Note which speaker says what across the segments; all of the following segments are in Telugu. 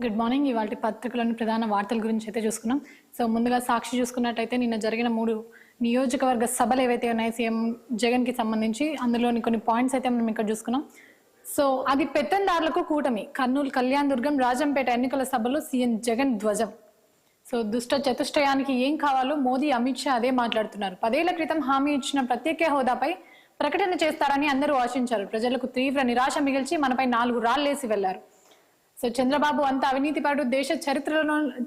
Speaker 1: Good morning. ఇవాళ పత్రికలోని ప్రధాన వార్తల గురించి అయితే చూసుకున్నాం. సో ముందుగా సాక్షి చూసుకున్నట్టయితే నిన్న జరిగిన 3 నియోజకవర్గ సభలు ఏవైతే ఉన్నాయో సీఎం జగన్ కి సంబంధించి అందులోని కొన్ని పాయింట్స్ అయితే మనం ఇక్కడ చూసుకున్నాం. సో అది పెత్తందారులకు కూటమి, కర్నూలు కళ్యాణ్ దుర్గం రాజంపేట ఎన్నికల సభలో సీఎం జగన్ ధ్వజం. సో దుష్ట చతుష్టయానికి ఏం కావాలో మోదీ అమిత్ షా అదే మాట్లాడుతున్నారు. 10 ఏళ్ల క్రితం హామీ ఇచ్చిన ప్రత్యేక హోదాపై ప్రకటన చేస్తారని అందరూ ఆశించారు. ప్రజలకు తీవ్ర నిరాశ మిగిల్చి మనపై 4 రాళ్లేసి వెళ్లారు. సో చంద్రబాబు అంత అవినీతిపరుడు దేశ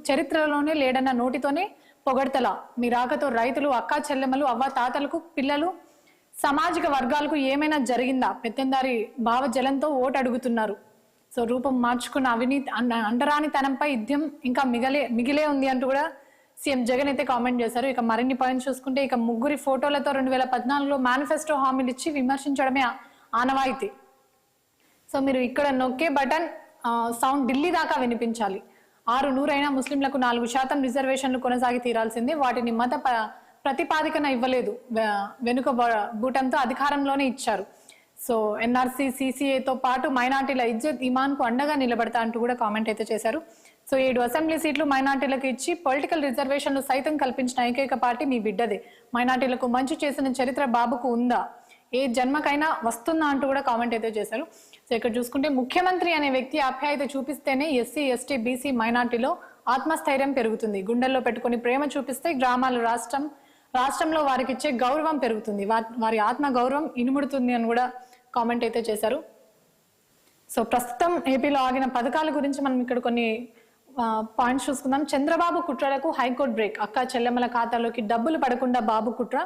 Speaker 1: చరిత్రలోనే లేడన్న నోటితోనే పొగడ్తల. మీ రాకతో రైతులు, అక్కా చెల్లెమ్మలు, అవ్వ తాతలకు, పిల్లలు, సామాజిక వర్గాలకు ఏమైనా జరిగిందా? పెత్తందారి భావజలంతో ఓటు అడుగుతున్నారు. సో రూపం మార్చుకున్న అవినీతి అంటరానితనంపై యుద్ధం ఇంకా మిగిలే ఉంది అంటూ కూడా సీఎం జగన్ అయితే కామెంట్ చేశారు. ఇక మరిన్ని పాయింట్స్ చూసుకుంటే ఇక ముగ్గురి ఫోటోలతో 2014లో మేనిఫెస్టో హామీలు ఇచ్చి విమర్శించడమే ఆనవాయితీ. సో మీరు ఇక్కడ నొక్కే బటన్ సౌండ్ ఢిల్లీ దాకా వినిపించాలి. 600 అయినా ముస్లింలకు 4% రిజర్వేషన్లు కొనసాగి తీరాల్సిందే. వాటిని మత ప్రతిపాదికన ఇవ్వలేదు, వెనుక బూటంతో అధికారంలోనే ఇచ్చారు. సో ఎన్ఆర్సీ, సిసిఏతో పాటు మైనార్టీల ఇజ్జత్ ఇమాన్ కు అండగా నిలబడతా అంటూ కూడా కామెంట్ అయితే చేశారు. సో 7 అసెంబ్లీ సీట్లు మైనార్టీలకు ఇచ్చి పొలిటికల్ రిజర్వేషన్లు సైతం కల్పించిన ఏకైక పార్టీ మీ బిడ్డదే. మైనార్టీలకు మంచి చేసిన చరిత్ర బాబుకు ఉందా? ఏ జన్మకైనా వస్తుందా అంటూ కూడా కామెంట్ అయితే చేశారు. సో ఇక్కడ చూసుకుంటే ముఖ్యమంత్రి అనే వ్యక్తి ఆప్యాయత చూపిస్తేనే ఎస్సీ, ఎస్టీ, బీసీ, మైనార్టీలో ఆత్మస్థైర్యం పెరుగుతుంది. గుండెల్లో పెట్టుకుని ప్రేమ చూపిస్తే గ్రామాలు, రాష్ట్రంలో వారికి ఇచ్చే గౌరవం పెరుగుతుంది. వారి ఆత్మ గౌరవం ఇనుముడుతుంది అని కూడా కామెంట్ అయితే చేశారు. సో ప్రస్తుతం ఏపీలో ఆగిన పథకాల గురించి మనం ఇక్కడ కొన్ని పాయింట్స్ చూసుకుందాం. చంద్రబాబు కుట్రలకు హైకోర్టు బ్రేక్. అక్కా చెల్లెమ్మల ఖాతాలోకి డబ్బులు పడకుండా బాబు కుట్ర.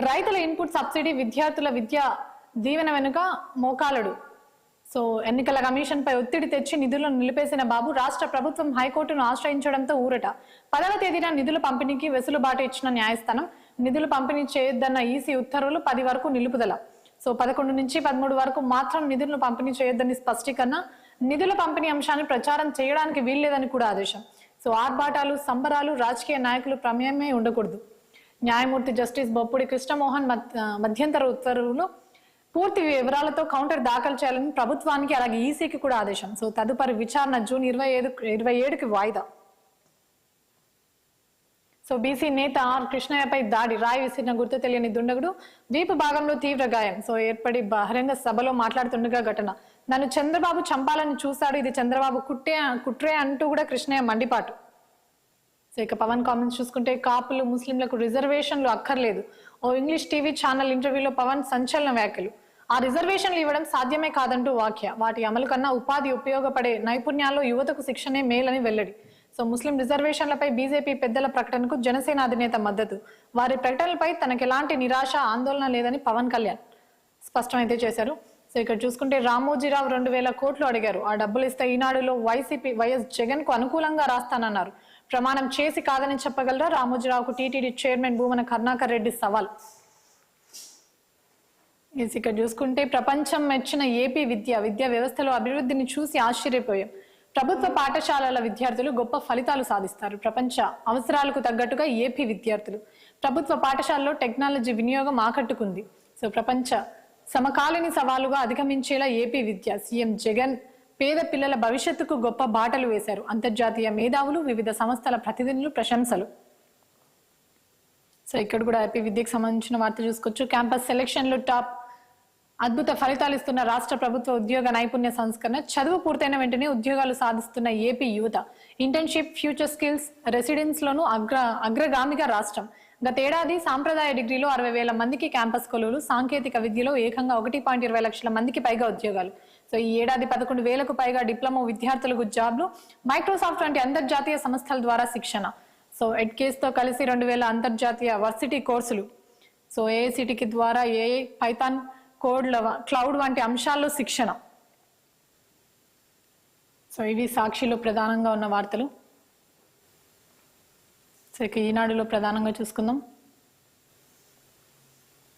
Speaker 1: రైతుల ఇన్పుట్ సబ్సిడీ, విద్యార్థుల విద్యా దీవెన వెనుక మోకాలుడు. సో ఎన్నికల కమిషన్ పై ఒత్తిడి తెచ్చి నిధులను నిలిపేసిన బాబు రాష్ట్ర ప్రభుత్వం హైకోర్టును ఆశ్రయించడంతో ఊరట. 10వ తేదీన నిధుల పంపిణీకి వెసులుబాటు ఇచ్చిన న్యాయస్థానం. నిధులు పంపిణీ చేయొద్దన్న ఈసీ ఉత్తర్వులు 10 వరకు నిలుపుదల. సో 11 నుంచి 13 వరకు మాత్రం నిధులను పంపిణీ చేయొద్దని స్పష్టీకరణ. నిధుల పంపిణీ అంశాన్ని ప్రచారం చేయడానికి వీల్లేదని కూడా ఆదేశం. సో ఆర్భాటాలు, సంబరాలు రాజకీయ నాయకులు ప్రమేయమే ఉండకూడదు. న్యాయమూర్తి జస్టిస్ బొప్పుడి కృష్ణమోహన్ మధ్యంతర ఉత్తర్వులు పూర్తి వివరాలతో కౌంటర్ దాఖలు చేయాలని ప్రభుత్వానికి అలాగే ఈసీకి కూడా ఆదేశం. సో తదుపరి విచారణ జూన్ 27కి వాయిదా. సో బీసీ నేత ఆర్ కృష్ణయ్యపై దాడి, రాయి విసిరిన గుర్తు తెలియని దుండగుడు, వీపు భాగంలో తీవ్ర గాయం. సో ఏర్పడి బహిరంగ సభలో మాట్లాడుతుండగా ఘటన. నన్ను చంద్రబాబు చంపాలని చూశాడు, ఇది చంద్రబాబు కుట్రే అంటూ కూడా కృష్ణయ్య మండిపాటు. సో ఇక పవన్ కామెంట్స్ చూసుకుంటే కాపులు, ముస్లింలకు రిజర్వేషన్లు అక్కర్లేదు. ఓ ఇంగ్లీష్ టీవీ ఛానల్ ఇంటర్వ్యూలో పవన్ సంచలన వ్యాఖ్యలు. ఆ రిజర్వేషన్లు ఇవ్వడం సాధ్యమే కాదంటూ వాక్య. వాటి అమలు కన్నా ఉపాధి ఉపయోగపడే నైపుణ్యాల్లో యువతకు శిక్షణే మేలని వెల్లడి. సో ముస్లిం రిజర్వేషన్లపై బీజేపీ పెద్దల ప్రకటనకు జనసేన అధినేత మద్దతు. వారి ప్రకటనలపై తనకెలాంటి నిరాశ, ఆందోళన లేదని పవన్ కళ్యాణ్ స్పష్టమైతే చేశారు. సో ఇక్కడ చూసుకుంటే రామోజీరావు 2000 కోట్లు అడిగారు. ఆ డబ్బులు ఇస్తే ఈనాడులో వైసీపీ వైఎస్ జగన్ కు అనుకూలంగా రాస్తానన్నారు. ప్రమాణం చేసి కాదని చెప్పగలరా? రామోజీరావుకు టీటీడీ చైర్మన్ భూమన కరుణాకర్ రెడ్డి సవాల్. ఇక్కడ చూసుకుంటే ప్రపంచం మెచ్చిన ఏపీ విద్యా వ్యవస్థలో అభివృద్ధిని చూసి ఆశ్చర్యపోయాం. ప్రభుత్వ పాఠశాలల విద్యార్థులు గొప్ప ఫలితాలు సాధిస్తారు. ప్రపంచ అవసరాలకు తగ్గట్టుగా ఏపీ విద్యార్థులు. ప్రభుత్వ పాఠశాలలో టెక్నాలజీ వినియోగం ఆకట్టుకుంది. సో ప్రపంచ సమకాలీన సవాలుగా అధిగమించేలా ఏపీ విద్య. సీఎం జగన్ పేద పిల్లల భవిష్యత్తుకు గొప్ప బాటలు వేశారు. అంతర్జాతీయ మేధావులు, వివిధ సంస్థల ప్రతినిధులు ప్రశంసలు. సో ఇక్కడ కూడా ఏపీ విద్యకు సంబంధించిన వార్త చూసుకోవచ్చు. క్యాంపస్ సెలెక్షన్లు టాప్, అద్భుత ఫలితాలు ఇస్తున్న రాష్ట్ర ప్రభుత్వ ఉద్యోగ నైపుణ్య సంస్కరణ. చదువు పూర్తయిన వెంటనే ఉద్యోగాలు సాధిస్తున్న ఏపీ యువత. ఇంటర్న్షిప్, ఫ్యూచర్ స్కిల్స్, రెసిడెన్స్ లోను అగ్రగామిగా రాష్ట్రం. గతేడాది సాంప్రదాయ డిగ్రీలో 60,000 మందికి క్యాంపస్ కొలువులు. సాంకేతిక విద్యలో ఏకంగా 1.20 లక్షల మందికి పైగా ఉద్యోగాలు. సో ఈ ఏడాది 11,000కు పైగా డిప్లొమా విద్యార్థులకు జాబ్లు. మైక్రోసాఫ్ట్ వంటి అంతర్జాతీయ సంస్థల ద్వారా శిక్షణ. సో ఎడ్కేస్ తో కలిసి 2000 అంతర్జాతీయ వర్సిటీ కోర్సులు. సో ఏఐసిటికి ద్వారా ఏఐ, పైథాన్, క్లౌడ్ వంటి అంశాల్లో శిక్షణ. సో ఇవి సాక్షిలో ప్రధానంగా ఉన్న వార్తలు. సో ఇక ఈనాడులో ప్రధానంగా చూసుకుందాం.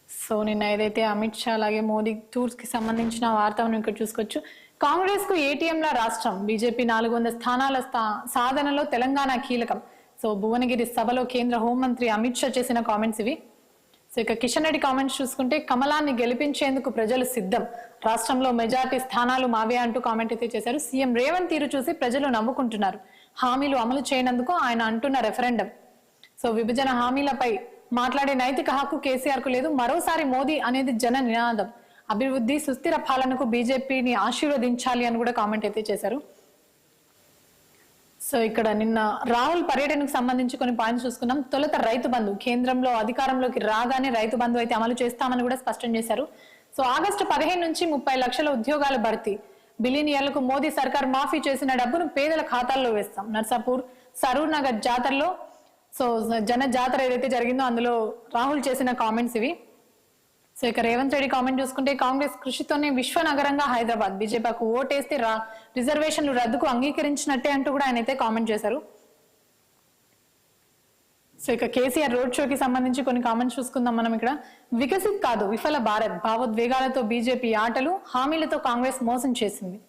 Speaker 1: సో నిన్న ఏదైతే అమిత్ షా అలాగే మోదీ టూర్స్ కి సంబంధించిన వార్త మనం ఇక్కడ చూసుకోవచ్చు. కాంగ్రెస్ కు ఏటీఎంల రాష్ట్రం. బీజేపీ 400 స్థానాల సాధనలో తెలంగాణ కీలకం. సో భువనగిరి సభలో కేంద్ర హోంమంత్రి అమిత్ షా చేసిన కామెంట్స్ ఇవి. సో ఇక కిషన్ రెడ్డి కామెంట్స్ చూసుకుంటే కమలాన్ని గెలిపించేందుకు ప్రజలు సిద్ధం, రాష్ట్రంలో మెజార్టీ స్థానాలు మావే అంటూ కామెంట్ అయితే చేశారు. సీఎం రేవంత్ తీరు చూసి ప్రజలు నవ్వుకుంటున్నారు, హామీలు అమలు చేయనందుకు ఆయన అంటున్న రెఫరెండం. సో విభజన హామీలపై మాట్లాడే నైతిక హక్కు కేసీఆర్ కు లేదు, మరోసారి మోదీ అనేది జన నినాదం, అభివృద్ధి సుస్థిర పాలనకు బీజేపీని ఆశీర్వదించాలి అని కూడా కామెంట్ అయితే చేశారు. సో ఇక్కడ నిన్న రాహుల్ పర్యటనకు సంబంధించి కొన్ని పాయింట్స్ చూసుకున్నాం. తొలుత రైతు బంధు, కేంద్రంలో అధికారంలోకి రాగానే రైతు బంధు అయితే అమలు చేస్తామని కూడా స్పష్టం చేశారు. సో ఆగస్టు 15 నుంచి 30 లక్షల ఉద్యోగాల భర్తీ, బిలియనియర్లకు మోదీ సర్కార్ మాఫీ చేసిన డబ్బును పేదల ఖాతాల్లో వేస్తాం. నర్సాపూర్ సరూర్ నగర్ జాతరలో సో జన జాతర ఏదైతే జరిగిందో అందులో రాహుల్ చేసిన కామెంట్స్ ఇవి. సో ఇక రేవంత్ రెడ్డి కామెంట్ చూసుకుంటే కాంగ్రెస్ కృషితోనే విశ్వనగరంగా హైదరాబాద్, బీజేపీకు ఓటేస్తే రిజర్వేషన్లు రద్దుకు అంగీకరించినట్టే అంటూ కూడా ఆయన అయితే కామెంట్ చేశారు. సో ఇక కేసీఆర్ రోడ్ షోకి సంబంధించి కొన్ని కామెంట్స్ చూసుకుందాం మనం. ఇక్కడ వికసిత్ కాదు విఫల భారత్, భావోద్వేగాలతో బీజేపీ ఆటలు, హామీలతో కాంగ్రెస్ మోసం చేసింది.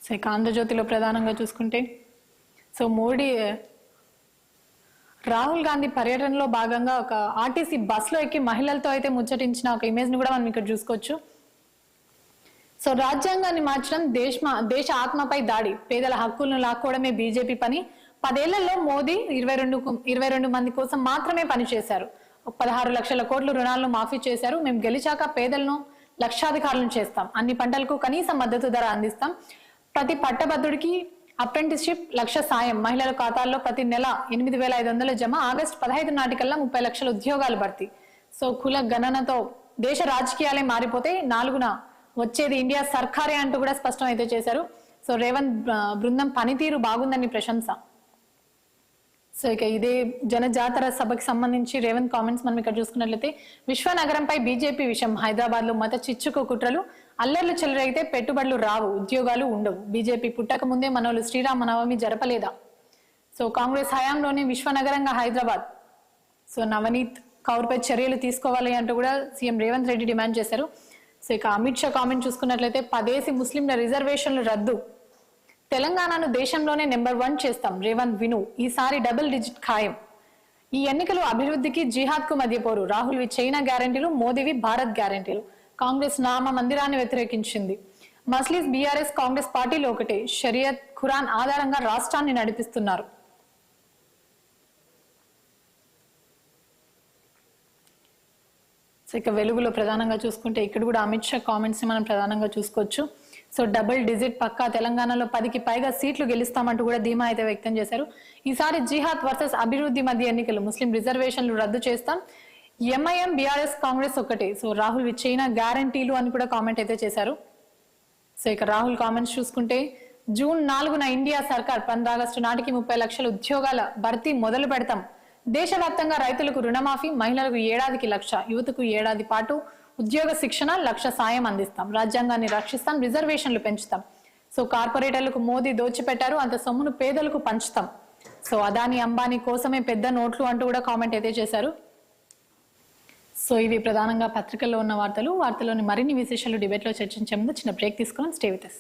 Speaker 1: సో ఇక ఆంధ్రజ్యోతిలో ప్రధానంగా చూసుకుంటే సో మోడీ రాహుల్ గాంధీ పర్యటనలో భాగంగా ఒక ఆర్టీసీ బస్సులో ఎక్కి మహిళలతో అయితే ముచ్చటించిన ఒక ఇమేజ్ ని కూడా మనం ఇక్కడ చూసుకోవచ్చు. సో రాజ్యాంగాన్ని మార్చడం దేశ ఆత్మపై దాడి, పేదల హక్కులను లాక్కోవడమే బీజేపీ పని, 10 ఏళ్లలో మోదీ 22 మంది కోసం మాత్రమే పనిచేశారు, 16 లక్షల కోట్ల రుణాలను మాఫీ చేశారు, మేము గెలిచాక పేదలను లక్షాధికారులను చేస్తాం, అన్ని పంటలకు కనీస మద్దతు ధర అందిస్తాం, ప్రతి పట్టభద్రుడికి అప్రెంటిస్షిప్ 1 లక్ష సాయం, మహిళల ఖాతాల్లో ప్రతి నెల 8,500 జమ, ఆగస్టు 15 నాటికల్లా 30 లక్షల ఉద్యోగాలు భర్తీ. సో కుల గణనతో దేశ రాజకీయాలే మారిపోతే 4న వచ్చేది ఇండియా సర్కారే అంటూ కూడా స్పష్టం అయితే చేశారు. సో రేవంత్ బృందం పనితీరు బాగుందని ప్రశంస. సో ఇక ఇదే జనజాతర సభకి సంబంధించి రేవంత్ కామెంట్స్ మనం ఇక్కడ చూసుకున్నట్లయితే విశ్వనగరంపై బీజేపీ విషయం, హైదరాబాద్ లో మత చిచ్చుకు కుట్రలు, అల్లర్లు చెలరైతే పెట్టుబడులు రావు, ఉద్యోగాలు ఉండవు, బీజేపీ పుట్టక ముందే మనోళ్ళు శ్రీరామనవమి జరపలేదా. సో కాంగ్రెస్ హయాంలోనే విశ్వనగరంగా హైదరాబాద్. సో నవనీత్ కౌర్ పై చర్యలు తీసుకోవాలి అంటూ కూడా సీఎం రేవంత్ రెడ్డి డిమాండ్ చేశారు. సో ఇక అమిత్ షా కామెంట్ చూసుకున్నట్లయితే 10 ముస్లింల రిజర్వేషన్లు రద్దు, తెలంగాణను దేశంలోనే నెంబర్ 1 చేస్తాం, రేవంత్ విను, ఈసారి డబుల్ డిజిట్ ఖాయం, ఈ ఎన్నికలు అభివృద్ధికి జిహాద్ కు మధ్య పోరు, రాహుల్వి చైనా గ్యారెంటీలు, మోదీవి భారత్ గ్యారెంటీలు, కాంగ్రెస్ నామ మందిరాన్ని వ్యతిరేకించింది, మస్లీస్ బీఆర్ఎస్ కాంగ్రెస్ పార్టీలు ఒకటే, షరియత్ ఖురాన్ ఆధారంగా రాష్ట్రాన్ని నడిపిస్తున్నారు. సో ఇక వెలుగులో ప్రధానంగా చూసుకుంటే ఇక్కడ కూడా అమిత్ షా కామెంట్స్ ని మనం ప్రధానంగా చూసుకోవచ్చు. సో డబుల్ డిజిట్ పక్కా, తెలంగాణలో 10కి పైగా సీట్లు గెలుస్తామంటూ కూడా ధీమా అయితే వ్యక్తం చేశారు. ఈసారి జిహాద్ వర్సెస్ అభివృద్ధి మధ్య ఎన్నికలు, ముస్లిం రిజర్వేషన్లు రద్దు చేస్తాం, ఎంఐఎం బీఆర్ఎస్ కాంగ్రెస్ ఒకటే, సో రాహుల్ చైనా గ్యారంటీలు అని కూడా కామెంట్ అయితే చేశారు. సో ఇక రాహుల్ కామెంట్స్ చూసుకుంటే జూన్ 4న ఇండియా సర్కార్ 15 ఆగస్టు నాటికి 30 లక్షల ఉద్యోగాల భర్తీ మొదలు పెడతాం, దేశవ్యాప్తంగా రైతులకు రుణమాఫీ, మహిళలకు ఏడాదికి 1 లక్ష, యువతకు ఏడాది పాటు ఉద్యోగ శిక్షణ 1 లక్ష సాయం అందిస్తాం, రాజ్యాంగాన్ని రక్షిస్తాం, రిజర్వేషన్లు పెంచుతాం. సో కార్పొరేటర్లకు మోదీ దోచిపెట్టారు, అంత సొమ్మును పేదలకు పంచుతాం, సో అదాని అంబానీ కోసమే పెద్ద నోట్లు అంటూ కూడా కామెంట్ అయితే చేశారు. సో ఇవి ప్రధానంగా పత్రికల్లో ఉన్న వార్తలోని మరిన్ని విశేషాలు డిబేట్లో చర్చించే ముందు చిన్న బ్రేక్ తీసుకుని స్టే విత్ us.